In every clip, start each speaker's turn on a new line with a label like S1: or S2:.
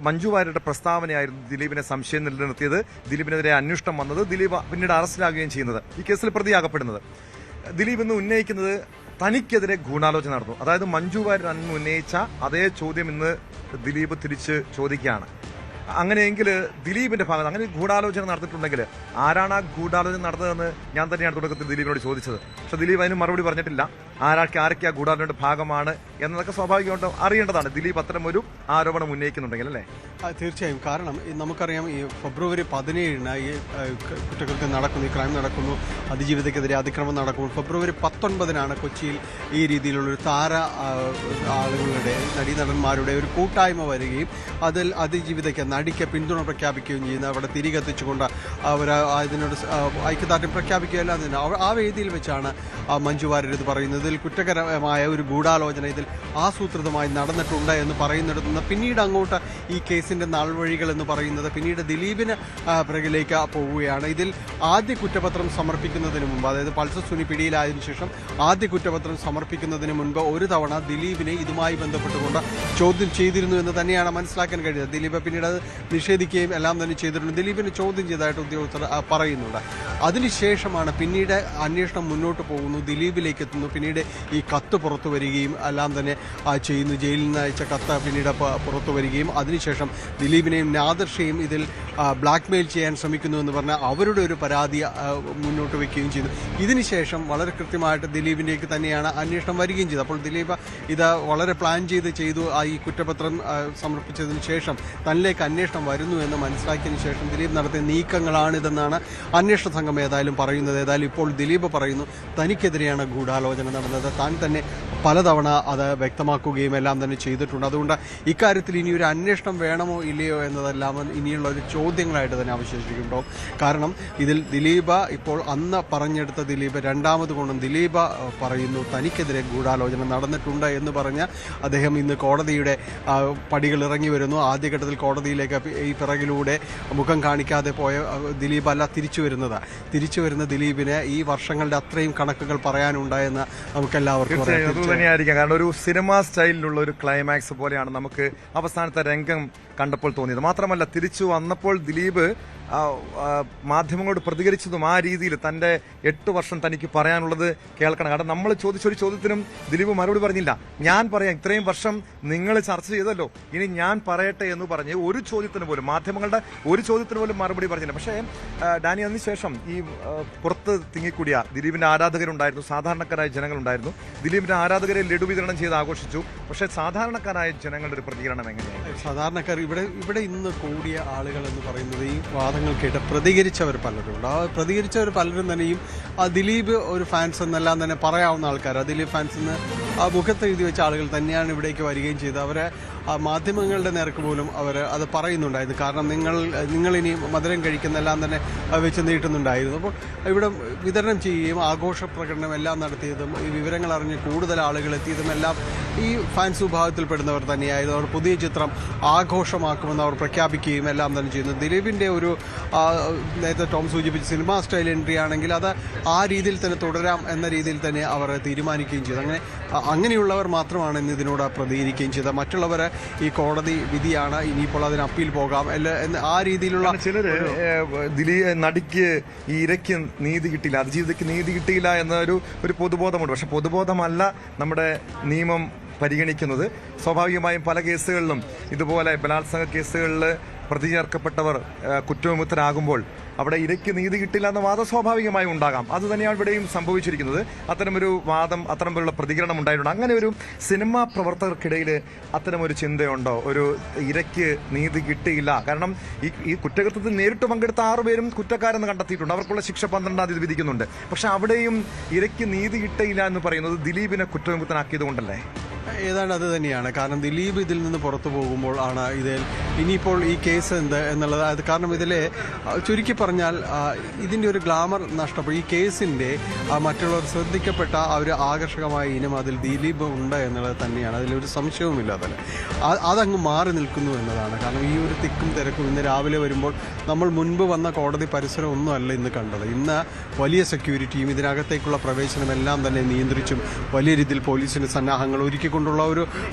S1: മഞ്ജു വാര്യരുടെ പ്രസ്താവനയായിരുന്നു ദിലീപിനെ സംശയം നിലനിർത്തിയത്. ദിലീപിനെതിരെ അന്വേഷണം വന്നത്, ദിലീപ് പിന്നീട് അറസ്റ്റിലാകുകയും ചെയ്യുന്നത്, ഈ കേസിൽ പ്രതിയാകപ്പെടുന്നത്. ദിലീപ് ഇന്ന് ഉന്നയിക്കുന്നത് തനിക്കെതിരെ ഗൂഢാലോചന നടന്നു. അതായത് മഞ്ജു വാര്യർ അന്ന് ഉന്നയിച്ച അതേ ചോദ്യം ഇന്ന് ദിലീപ് തിരിച്ച് ചോദിക്കുകയാണ്. അങ്ങനെയെങ്കിൽ ദിലീപിന്റെ ഭാഗത്ത് അങ്ങനെ ഗൂഢാലോചന നടത്തിയിട്ടുണ്ടെങ്കിൽ ആരാണ് ആ ഗൂഢാലോചന നടന്നതെന്ന് ഞാൻ തന്നെയാണ് തുടക്കത്തിൽ ദിലീപിനോട് ചോദിച്ചത്. പക്ഷെ ദിലീപ് അതിന് മറുപടി പറഞ്ഞിട്ടില്ല. ആരൊക്കെ ആ ഗൂഢാലോചനയുടെ ഭാഗമാണ് എന്നതൊക്കെ സ്വാഭാവികമായിട്ടും അറിയേണ്ടതാണ് ദിലീപ് അത്തരം ഒരു ആരോപണം ഉന്നയിക്കുന്നുണ്ടെങ്കിൽ, അല്ലേ?
S2: തീർച്ചയായും. കാരണം നമുക്കറിയാം, ഈ ഫെബ്രുവരി 17 ഈ കുറ്റകൃത്യം നടക്കുന്നു, ഈ ക്രൈം നടക്കുന്നു, അതിജീവിതയ്ക്കെതിരെ അതിക്രമം നടക്കുന്നു. ഫെബ്രുവരി 19 കൊച്ചിയിൽ ഈ രീതിയിലുള്ളൊരു താര ആളുകളുടെ, നടീനടന്മാരുടെ ഒരു കൂട്ടായ്മ വരികയും അതിൽ അതിജീവിതയ്ക്ക് നടിക്ക് പിന്തുണ പ്രഖ്യാപിക്കുകയും ചെയ്യുന്ന, അവിടെ തിരികെത്തിച്ചുകൊണ്ട് അവർ അതിനോട് ഐക്യദാർഢ്യം പ്രഖ്യാപിക്കുകയല്ല. ആ വേദിയിൽ വെച്ചാണ് മഞ്ജു വാര്യർ ഇത് പറയുന്നത്. ഇതിൽ കുറ്റകരമായ ഒരു ഗൂഢാലോചന ഇതിൽ ആസൂത്രിതമായി നടന്നിട്ടുണ്ട് എന്ന് പറയുന്നിടത്തുനിന്ന് പിന്നീട് അങ്ങോട്ട് ഈ കേസിന്റെ നാൾവഴികൾ എന്ന് പറയുന്നത് പിന്നീട് ദിലീപിന് പിറകിലേക്ക് പോവുകയാണ്. ഇതിൽ ആദ്യ കുറ്റപത്രം സമർപ്പിക്കുന്നതിന് മുമ്പ്, അതായത് പൾസർ സുനി പിടിയിലായതിനു ശേഷം ആദ്യ കുറ്റപത്രം സമർപ്പിക്കുന്നതിന് മുൻപ് ഒരു തവണ ദിലീപിനെ ഇതുമായി ബന്ധപ്പെട്ടുകൊണ്ട് ചോദ്യം ചെയ്തിരുന്നു എന്ന് തന്നെയാണ് മനസ്സിലാക്കാൻ കഴിയുന്നത്. ദിലീപ് പിന്നീട് അത് നിഷേധിക്കുകയും എല്ലാം തന്നെ ചെയ്തിട്ടുണ്ട്. ദിലീപിനെ ചോദ്യം ചെയ്തതായിട്ട് ഉദ്യോഗസ്ഥർ പറയുന്നുണ്ട്. അതിനുശേഷമാണ് പിന്നീട് അന്വേഷണം മുന്നോട്ട് പോകുന്നു, ദിലീപിലേക്ക് എത്തുന്നു. പിന്നീട് ഈ കത്ത് പുറത്തു വരികയും എല്ലാം തന്നെ ചെയ്യുന്നു. ജയിലിൽ നിന്ന് അയച്ച കത്ത് പിന്നീട് പുറത്തു വരികയും അതിനുശേഷം ദിലീപിനെയും നാദർഷയും ഇതിൽ ബ്ലാക്ക് മെയിൽ ചെയ്യാൻ ശ്രമിക്കുന്നു എന്ന് പറഞ്ഞാൽ അവരുടെ ഒരു പരാതി മുന്നോട്ട് വയ്ക്കുകയും ചെയ്തു. ഇതിനുശേഷം വളരെ കൃത്യമായിട്ട് ദിലീപിലേക്ക് തന്നെയാണ് അന്വേഷണം വരികയും ചെയ്തത്. അപ്പോൾ ദിലീപ് ഇത് വളരെ പ്ലാൻ ചെയ്തു ഈ കുറ്റപത്രം സമർപ്പിച്ചതിന് ശേഷം തന്നിലേക്ക് അന്വേഷണം വരുന്നു എന്ന് മനസ്സിലാക്കിയതിനു ശേഷം ദിലീപ് നടത്തിയ നീക്കങ്ങളാണിതെന്നാണ് അന്വേഷണ സംഘം ഏതായാലും പറയുന്നത്. ഏതായാലും ഇപ്പോൾ ദിലീപ് പറയുന്നു തനിക്കെതിരെയാണ് ഗൂഢാലോചന നടന്നത്, താൻ തന്നെ പലതവണ അത് വ്യക്തമാക്കുകയും എല്ലാം തന്നെ ചെയ്തിട്ടുണ്ട്. അതുകൊണ്ട് ഇക്കാര്യത്തിൽ ഇനിയൊരു അന്വേഷണം വേണമോ ഇല്ലയോ എന്നതെല്ലാം ഇനിയുള്ള ഒരു ചോദ്യങ്ങളായിട്ട് തന്നെ അവശേഷിക്കുന്നുണ്ടോ. കാരണം ഇതിൽ ദിലീപ് ഇപ്പോൾ അന്ന് പറഞ്ഞെടുത്ത ദിലീപ് രണ്ടാമത് കൊണ്ടും ദിലീപ് പറയുന്നു തനിക്കെതിരെ ഗൂഢാലോചന നടന്നിട്ടുണ്ട് എന്ന് പറഞ്ഞ് അദ്ദേഹം ഇന്ന് കോടതിയുടെ പടികൾ ഇറങ്ങി വരുന്നു. ആദ്യഘട്ടത്തിൽ കോടതിയിലേക്ക് ഈ പിറകിലൂടെ മുഖം കാണിക്കാതെ പോയ ദിലീപ് അല്ല തിരിച്ചു വരുന്ന ദിലീപിന് ഈ വർഷങ്ങളുടെ അത്രയും കണക്കുകൾ പറയാനുണ്ടായെന്ന് നമുക്കെല്ലാവർക്കും
S1: തന്നെയായിരിക്കാം. കാരണം ഒരു സിനിമ സ്റ്റൈലിലുള്ള ഒരു ക്ലൈമാക്സ് പോലെയാണ് നമുക്ക് അവസാനത്തെ രംഗം കണ്ടപ്പോൾ തോന്നിയത്. മാത്രമല്ല തിരിച്ചു വന്നപ്പോൾ ദിലീപ് മാധ്യമങ്ങളോട് പ്രതികരിച്ചതും ആ രീതിയിൽ തന്റെ 8 വർഷം തനിക്ക് പറയാനുള്ളത് കേൾക്കണം. കാരണം നമ്മൾ ചോദിച്ചൊരു ചോദ്യത്തിനും ദിലീപ് മറുപടി പറഞ്ഞില്ല. ഞാൻ പറയാം, ഇത്രയും വർഷം നിങ്ങൾ ചർച്ച ചെയ്തല്ലോ, ഇനി ഞാൻ പറയട്ടെ എന്ന് പറഞ്ഞ് ഒരു ചോദ്യത്തിന് പോലും, മാധ്യമങ്ങളുടെ ഒരു ചോദ്യത്തിന് പോലും മറുപടി പറഞ്ഞില്ല. പക്ഷേ ഡാനി, അതിനുശേഷം ഈ പുറത്ത് തിങ്ങിക്കൂടിയ ദിലീപിന്റെ ആരാധകരുണ്ടായിരുന്നു, സാധാരണക്കാരായ ജനങ്ങളുണ്ടായിരുന്നു. ദിലീപിന്റെ ആരാധകരെ ലഡു വിതരണം ചെയ്ത് ആഘോഷിച്ചു. പക്ഷേ സാധാരണക്കാരായ ജനങ്ങളുടെ ഒരു പ്രതികരണം എങ്ങനെയാണ്?
S2: സാധാരണക്കാർ ഇവിടെ ഇന്ന് കൂടിയ ആളുകൾ എന്ന് പറയുന്നത് ഈ വാദങ്ങൾ കേട്ട് പ്രതികരിച്ചവർ പലരുണ്ട്. ആ പ്രതികരിച്ചവർ പലരും തന്നെയും ദിലീപ് ഒരു ഫാൻസ് എന്നെല്ലാം തന്നെ പറയാവുന്ന ആൾക്കാർ, ദിലീപ് ഫാൻസ് എന്ന് മുഖത്ത് എഴുതി വെച്ച ആളുകൾ തന്നെയാണ് ഇവിടേക്ക് വരികയും ചെയ്തത്. അവരെ മാധ്യമങ്ങളുടെ നേർക്ക് പോലും അവർ അത് പറയുന്നുണ്ടായിരുന്നു. കാരണം നിങ്ങളിനി മധുരം കഴിക്കുന്നെല്ലാം തന്നെ വെച്ച് നീട്ടുന്നുണ്ടായിരുന്നു. അപ്പോൾ ഇവിടെ വിതരണം ചെയ്യുകയും ആഘോഷ പ്രകടനം എല്ലാം നടത്തിയതും ഈ വിവരങ്ങൾ അറിഞ്ഞ് കൂടുതൽ ആളുകൾ എത്തിയതും എല്ലാം ഈ ഫാൻസ് വിഭാഗത്തിൽപ്പെടുന്നവർ തന്നെയായിരുന്നു. അവർ പുതിയ ചിത്രം ആഘോഷമാക്കുമെന്ന് അവർ പ്രഖ്യാപിക്കുകയും എല്ലാം തന്നെ ചെയ്യുന്നു. ദിലീപിൻ്റെ ഒരു നേരത്തെ ടോം സൂചിപ്പിച്ച സിനിമാ സ്റ്റൈൽ എൻട്രി ആണെങ്കിൽ അത് ആ രീതിയിൽ തന്നെ തുടരാം എന്ന രീതിയിൽ തന്നെ അവർ തീരുമാനിക്കുകയും ചെയ്തു. അങ്ങനെയുള്ളവർ മാത്രമാണ് ഇന്ന് ഇതിനോട് പ്രതികരിക്കുകയും ചെയ്തത്. മറ്റുള്ളവർ ഈ കോടതി വിധിയാണ്, ഇനിയിപ്പോൾ അതിന് അപ്പീൽ പോകാം ആ രീതിയിലുള്ള
S1: ചിലര് നടിക്ക് ഈ ഇരയ്ക്ക് നീതി കിട്ടിയില്ല, അതിജീവിതയ്ക്ക് നീതി കിട്ടിയില്ല എന്നൊരു പൊതുബോധമുണ്ട്. പക്ഷെ പൊതുബോധമല്ല നമ്മുടെ നിയമം പരിഗണിക്കുന്നത്. സ്വാഭാവികമായും പല കേസുകളിലും ഇതുപോലെ ബലാത്സംഗ കേസുകളിൽ പ്രതി ചേർക്കപ്പെട്ടവർ കുറ്റവിമുക്തരാകുമ്പോൾ അവിടെ ഇരയ്ക്ക് നീതി കിട്ടില്ല എന്ന വാദം സ്വാഭാവികമായും ഉണ്ടാകാം. അത് തന്നെയാണ് ഇവിടെയും സംഭവിച്ചിരിക്കുന്നത്. അത്തരമൊരു വാദം, അത്തരമുള്ള പ്രതികരണം ഉണ്ടായിട്ടുണ്ട്. അങ്ങനെ ഒരു സിനിമാ പ്രവർത്തകർക്കിടയിൽ അത്തരമൊരു ചിന്തയുണ്ടോ, ഒരു ഇരയ്ക്ക് നീതി കിട്ടിയില്ല? കാരണം ഈ കുറ്റകൃത്യത്തിൽ നേരിട്ട് പങ്കെടുത്ത 6 പേരും കുറ്റക്കാരെന്ന് കണ്ടെത്തിയിട്ടുണ്ട്. അവർക്കുള്ള ശിക്ഷ 12-ാം തീയതി വിധിക്കുന്നുണ്ട്. പക്ഷെ അവിടെയും ഇരയ്ക്ക് നീതി കിട്ടിയില്ല എന്ന് പറയുന്നത് ദിലീപിനെ കുറ്റവിമുക്തനാക്കിയത് കൊണ്ടല്ലേ?
S2: ഏതാണ്ട് അത് തന്നെയാണ്. കാരണം ദിലീപ് ഇതിൽ നിന്ന് പുറത്തു പോകുമ്പോൾ ആണ് ഇതിൽ ഇനിയിപ്പോൾ ഈ കേസ് എന്ത് എന്നുള്ളത്. കാരണം ഇതിലെ ചുരുക്കി പറഞ്ഞാൽ ഇതിൻ്റെ ഒരു ഗ്ലാമർ നഷ്ടപ്പെടും. ഈ കേസിൻ്റെ മറ്റുള്ളവർ ശ്രദ്ധിക്കപ്പെട്ട ഒരു ആകർഷകമായ ഇനം അതിൽ ദിലീപ് ഉണ്ട് എന്നുള്ളത് തന്നെയാണ്. അതിലൊരു സംശയവുമില്ല. അതങ്ങ് മാറി നിൽക്കുന്നു എന്നതാണ്. കാരണം ഈ ഒരു തിക്കും തിരക്കും ഇന്ന് രാവിലെ വരുമ്പോൾ നമ്മൾ മുൻപ് വന്ന കോടതി പരിസരം ഒന്നുമല്ല ഇന്ന് കണ്ടത്. ഇന്ന് വലിയ സെക്യൂരിറ്റിയും ഇതിനകത്തേക്കുള്ള പ്രവേശനമെല്ലാം തന്നെ നിയന്ത്രിച്ചും വലിയ രീതിയിൽ പോലീസിൻ്റെ സന്നാഹങ്ങൾ ഒരുക്കിക്കൊണ്ട് നടത്തിക്കൊണ്ടുള്ള ഒരു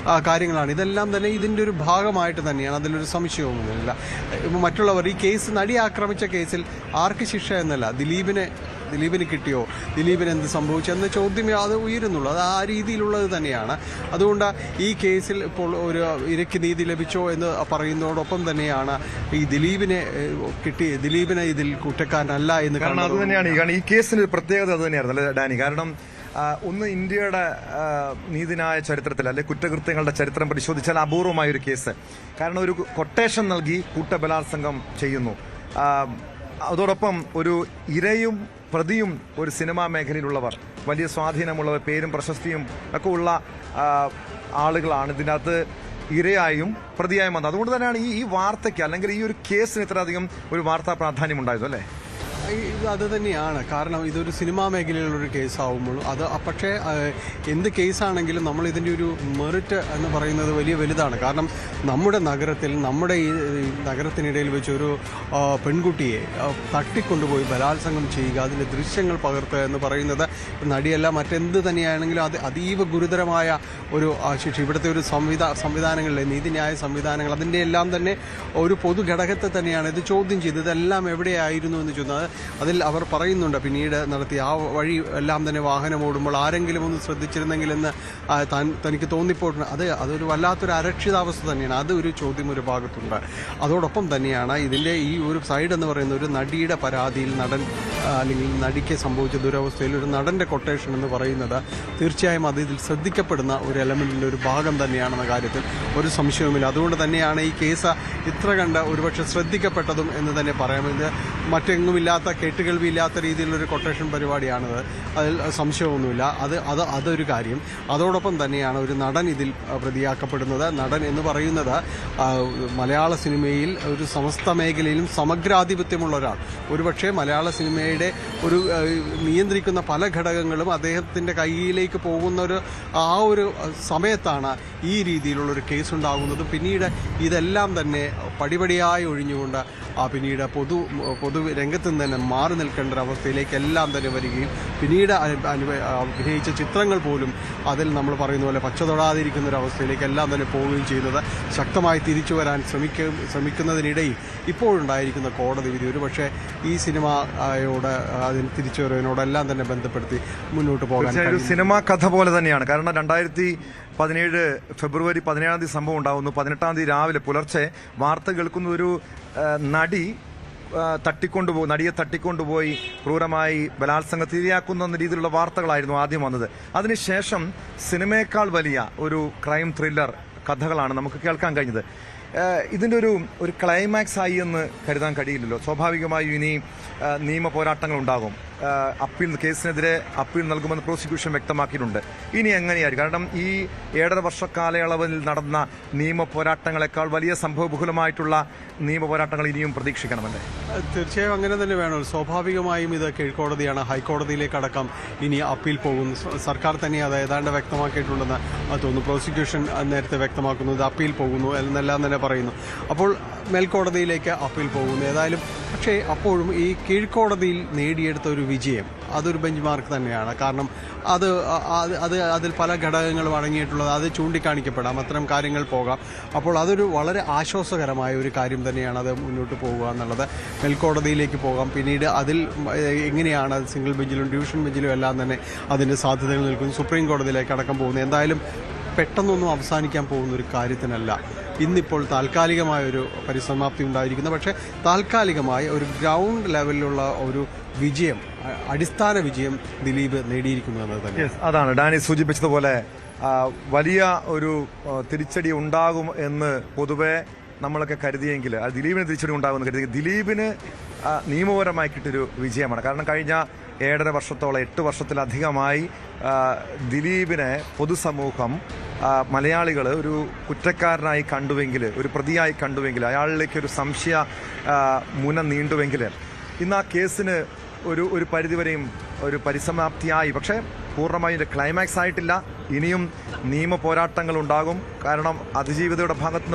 S2: കാര്യങ്ങളാണ്. ഇതെല്ലാം തന്നെ ഇതിൻ്റെ ഒരു ഭാഗമായിട്ട് തന്നെയാണ്, അതിലൊരു സംശയവുമില്ല. മറ്റുള്ളവർ ഈ കേസ് നടി ആക്രമിച്ച കേസിൽ ആർക്ക് ശിക്ഷ എന്നല്ല, ദിലീപിന് കിട്ടിയോ, ദിലീപിന് എന്ത് സംഭവിച്ചു എന്ന ചോദ്യമേ അത് ഉയരുന്നുള്ളൂ. അത് ആ രീതിയിലുള്ളത് തന്നെയാണ്. അതുകൊണ്ട് ഈ കേസിൽ ഇപ്പോൾ ഒരു ഇരയ്ക്ക് നീതി ലഭിച്ചോ എന്ന് പറയുന്നതോടൊപ്പം തന്നെയാണ് ഈ ദിലീപിനെ ഇതിൽ കുറ്റക്കാരനല്ല എന്ന്
S1: കാരണം അത് തന്നെയാണ്. കാരണം ഈ കേസിന് ഒരു പ്രത്യേകത അത് തന്നെയായിരുന്നു അല്ലെ ഡാനി? കാരണം ഒന്ന് ഇന്ത്യയുടെ നീതിന്യായ ചരിത്രത്തിൽ അല്ലെ കുറ്റകൃത്യങ്ങളുടെ ചരിത്രം പരിശോധിച്ചാൽ അപൂർവമായ ഒരു കേസ്. കാരണം ഒരു കൊട്ടേഷൻ നൽകി കൂട്ടബലാത്സംഗം ചെയ്യുന്നു. അതോടൊപ്പം ഒരു ഇരയും പ്രതിയും ഒരു സിനിമാ മേഖലയിലുള്ളവർ, വലിയ സ്വാധീനമുള്ളവർ, പേരും പ്രശസ്തിയും ഒക്കെ ഉള്ള ആളുകളാണ് ഇതിനകത്ത് ഇരയായും പ്രതിയായും വന്നത്. അതുകൊണ്ട് തന്നെയാണ് ഈ വാർത്തയ്ക്ക് അല്ലെങ്കിൽ ഈ ഒരു കേസിന് ഇത്രയധികം ഒരു വാർത്താ പ്രാധാന്യം ഉണ്ടായത് അല്ലേ?
S2: അത് തന്നെയാണ്. കാരണം ഇതൊരു സിനിമാ മേഖലയിലുള്ളൊരു കേസാവുമ്പോൾ പക്ഷേ എന്ത് കേസാണെങ്കിലും നമ്മൾ ഇതിൻ്റെ ഒരു മെറിറ്റ് എന്ന് പറയുന്നത് വലിയ വലുതാണ്. കാരണം നമ്മുടെ ഈ നഗരത്തിനിടയിൽ വെച്ചൊരു പെൺകുട്ടിയെ തട്ടിക്കൊണ്ടുപോയി ബലാത്സംഗം ചെയ്യുക, അതിൻ്റെ ദൃശ്യങ്ങൾ പകർത്തുക എന്ന് പറയുന്നത് നടിയല്ല മറ്റെന്ത് തന്നെയാണെങ്കിലും അത് അതീവ ഗുരുതരമായ ഒരു ശിക്ഷ. ഇവിടുത്തെ ഒരു സംവിധാനങ്ങളിലെ നീതിന്യായ സംവിധാനങ്ങൾ അതിൻ്റെ എല്ലാം തന്നെ ഒരു പൊതുഘടകത്തെ തന്നെയാണ് ഇത് ചോദ്യം ചെയ്തത്. ഇതെല്ലാം എവിടെയായിരുന്നു എന്ന് ചോദിക്കുന്നത് അതിൽ അവർ പറയുന്നുണ്ട്. പിന്നീട് നടത്തിയ ആ വഴി എല്ലാം തന്നെ വാഹനം ഓടുമ്പോൾ ആരെങ്കിലും ഒന്ന് ശ്രദ്ധിച്ചിരുന്നെങ്കിലെന്ന് തനിക്ക് തോന്നിപ്പോയിട്ടുണ്ട്. അതൊരു വല്ലാത്തൊരു അരക്ഷിതാവസ്ഥ തന്നെയാണ്. അത് ഒരു ചോദ്യം ഒരു ഭാഗത്തുണ്ട്. അതോടൊപ്പം തന്നെയാണ് ഇതിൻ്റെ ഈ ഒരു സൈഡ് എന്ന് പറയുന്ന ഒരു നടിയുടെ പരാതിയിൽ അല്ലെങ്കിൽ നടിക്ക് സംഭവിച്ച ദുരവസ്ഥയിൽ ഒരു നടൻ്റെ കൊട്ടേഷൻ എന്ന് പറയുന്നത് തീർച്ചയായും അത് ഇതിൽ ശ്രദ്ധിക്കപ്പെടുന്ന ഒരു എലമെൻറ്റിൻ്റെ ഒരു ഭാഗം തന്നെയാണെന്ന കാര്യത്തിൽ ഒരു സംശയവുമില്ല. അതുകൊണ്ട് തന്നെയാണ് ഈ കേസ് ഇത്ര കണ്ട് ഒരുപക്ഷെ ശ്രദ്ധിക്കപ്പെട്ടതും എന്ന് തന്നെ പറയാം. ഇത് മറ്റെങ്ങുമില്ലാത്ത കേട്ടുകേൾവിയില്ലാത്ത രീതിയിലുള്ളൊരു കൊട്ടേഷൻ പരിപാടിയാണിത്, അതിൽ സംശയമൊന്നുമില്ല. അതൊരു കാര്യം. അതോടൊപ്പം തന്നെയാണ് ഒരു നടൻ ഇതിൽ പ്രതിയാക്കപ്പെടുന്നത്. നടൻ എന്ന് പറയുന്നത് മലയാള സിനിമയിൽ ഒരു സമസ്ത മേഖലയിലും സമഗ്രാധിപത്യമുള്ള ഒരാൾ. ഒരുപക്ഷെ മലയാള സിനിമയുടെ ഒരു നിയന്ത്രിക്കുന്ന പല ഘടകങ്ങളും അദ്ദേഹത്തിൻ്റെ കയ്യിലേക്ക് പോകുന്ന ആ ഒരു സമയത്താണ് ഈ രീതിയിലുള്ളൊരു കേസുണ്ടാകുന്നത്. പിന്നീട് ഇതെല്ലാം തന്നെ പടിപടിയായി ഒഴിഞ്ഞുകൊണ്ട് പിന്നീട് പൊതു രംഗത്ത് നിന്ന് തന്നെ മാറി നിൽക്കേണ്ട ഒരവസ്ഥയിലേക്ക് എല്ലാം തന്നെ വരികയും പിന്നീട് അഭിനയിച്ച ചിത്രങ്ങൾ പോലും അതിൽ നമ്മൾ പറയുന്ന പോലെ പച്ച തൊടാതിരിക്കുന്ന ഒരവസ്ഥയിലേക്ക് എല്ലാം തന്നെ പോവുകയും ചെയ്യുന്നത് ശക്തമായി തിരിച്ചു വരാൻ ശ്രമിക്കുന്നതിനിടയിൽ ഇപ്പോഴുണ്ടായിരിക്കുന്ന കോടതി വിധി ഒരുപക്ഷെ ഈ സിനിമയോട് അതിന് തിരിച്ചുവരവിനോടെല്ലാം തന്നെ ബന്ധപ്പെടുത്തി മുന്നോട്ട് പോകാൻ
S1: ഒരു സിനിമാ കഥ പോലെ തന്നെയാണ്. കാരണം 2017 ഫെബ്രുവരി 17-ാം തീയതി സംഭവം ഉണ്ടാകുന്നു. 18-ാം തീയതി രാവിലെ പുലർച്ചെ വാർത്ത കേൾക്കുന്ന ഒരു നടിയെ തട്ടിക്കൊണ്ടുപോയി ക്രൂരമായി ബലാത്സംഗത്തിരയാക്കുന്ന രീതിയിലുള്ള വാർത്തകളായിരുന്നു ആദ്യം വന്നത്. അതിനുശേഷം സിനിമയേക്കാൾ വലിയ ഒരു ക്രൈം ത്രില്ലർ കഥകളാണ് നമുക്ക് കേൾക്കാൻ കഴിഞ്ഞത്. ഇതിൻ്റെ ഒരു ക്ലൈമാക്സ് ആയി എന്ന് കരുതാൻ കഴിയില്ലല്ലോ. സ്വാഭാവികമായും ഇനി നിയമ പോരാട്ടങ്ങൾ ഉണ്ടാകും. കേസിനെതിരെ അപ്പീൽ നൽകുമെന്ന് പ്രോസിക്യൂഷൻ വ്യക്തമാക്കിയിട്ടുണ്ട്. ഇനി എങ്ങനെയായിരിക്കും? കാരണം ഈ 1.5 വർഷ കാലയളവിൽ നടന്ന നിയമ പോരാട്ടങ്ങളെക്കാൾ വലിയ സംഭവബഹുലമായിട്ടുള്ള നിയമ പോരാട്ടങ്ങൾ ഇനിയും പ്രതീക്ഷിക്കണമല്ലേ?
S2: തീർച്ചയായും അങ്ങനെ തന്നെ വേണം. സ്വാഭാവികമായും ഇത് കീഴ്ക്കോടതിയാണ്. ഹൈക്കോടതിയിലേക്കടക്കം ഇനി അപ്പീൽ പോകുന്നു. സർക്കാർ തന്നെ അത് ഏതാണ്ട് വ്യക്തമാക്കിയിട്ടുണ്ടെന്ന് തോന്നുന്നു. പ്രോസിക്യൂഷൻ നേരത്തെ വ്യക്തമാക്കുന്നത് അപ്പീൽ പോകുന്നു എന്നെല്ലാം തന്നെ പറയുന്നു. അപ്പോൾ മേൽക്കോടതിയിലേക്ക് അപ്പീൽ പോകുന്നു. ഏതായാലും പക്ഷേ അപ്പോഴും ഈ കീഴ്ക്കോടതിയിൽ നേടിയെടുത്ത ഒരു വിജയം അതൊരു ബെഞ്ച് മാർക്ക് തന്നെയാണ്. കാരണം അതിൽ പല ഘടകങ്ങളും അടങ്ങിയിട്ടുള്ളത് അത് ചൂണ്ടിക്കാണിക്കപ്പെടാം, അത്തരം കാര്യങ്ങൾ പോകാം. അപ്പോൾ അതൊരു വളരെ ആശ്വാസകരമായ ഒരു കാര്യം തന്നെയാണ് അത് മുന്നോട്ട് പോകുക എന്നുള്ളത്. മേൽക്കോടതിയിലേക്ക് പോകാം. പിന്നീട് അതിൽ എങ്ങനെയാണ് സിംഗിൾ ബെഞ്ചിലും ഡിവിഷൻ ബെഞ്ചിലും എല്ലാം തന്നെ അതിൻ്റെ സാധ്യതകൾ നിൽക്കുന്നു. സുപ്രീം കോടതിയിലേക്ക് അടക്കം പോകുന്നു. എന്തായാലും പെട്ടെന്നൊന്നും അവസാനിക്കാൻ പോകുന്ന ഒരു കാര്യത്തിനല്ല. ഇന്നിപ്പോൾ താൽക്കാലികമായൊരു പരിസമാപ്തി ഉണ്ടായിരിക്കുന്നു. പക്ഷേ താൽക്കാലികമായ ഒരു ഗ്രൗണ്ട് ലെവലിലുള്ള ഒരു വിജയം, അടിസ്ഥാന വിജയം ദിലീപ് നേടിയിരിക്കുന്നു എന്നത് തന്നെ.
S1: അതാണ് ഡാനി സൂചിപ്പിച്ചതുപോലെ വലിയ ഒരു തിരിച്ചടി ഉണ്ടാകും എന്ന് പൊതുവെ നമ്മളൊക്കെ കരുതിയെങ്കിൽ ദിലീപിന് തിരിച്ചടി ഉണ്ടാകുമെന്ന് കരുതി. ദിലീപിന് നിയമപരമായി കിട്ടിയൊരു വിജയമാണ്. കാരണം കഴിഞ്ഞ 7.5 വർഷത്തോളം 8 വർഷത്തിലധികമായി ദിലീപിനെ പൊതുസമൂഹം മലയാളികൾ ഒരു കുറ്റക്കാരനായി കണ്ടുവെങ്കിൽ, ഒരു പ്രതിയായി കണ്ടുവെങ്കിൽ, അയാളിലേക്ക് ഒരു സംശയ മുന നീണ്ടുവെങ്കിൽ ഇന്ന് ആ കേസിന് ഒരു പരിധിവരെയും ഒരു പരിസമാപ്തിയായി. പക്ഷേ പൂർണ്ണമായും ഒരു ക്ലൈമാക്സ് ആയിട്ടില്ല. ഇനിയും നിയമ പോരാട്ടങ്ങൾ ഉണ്ടാകും. കാരണം അതിജീവിതയുടെ ഭാഗത്തുനിന്ന്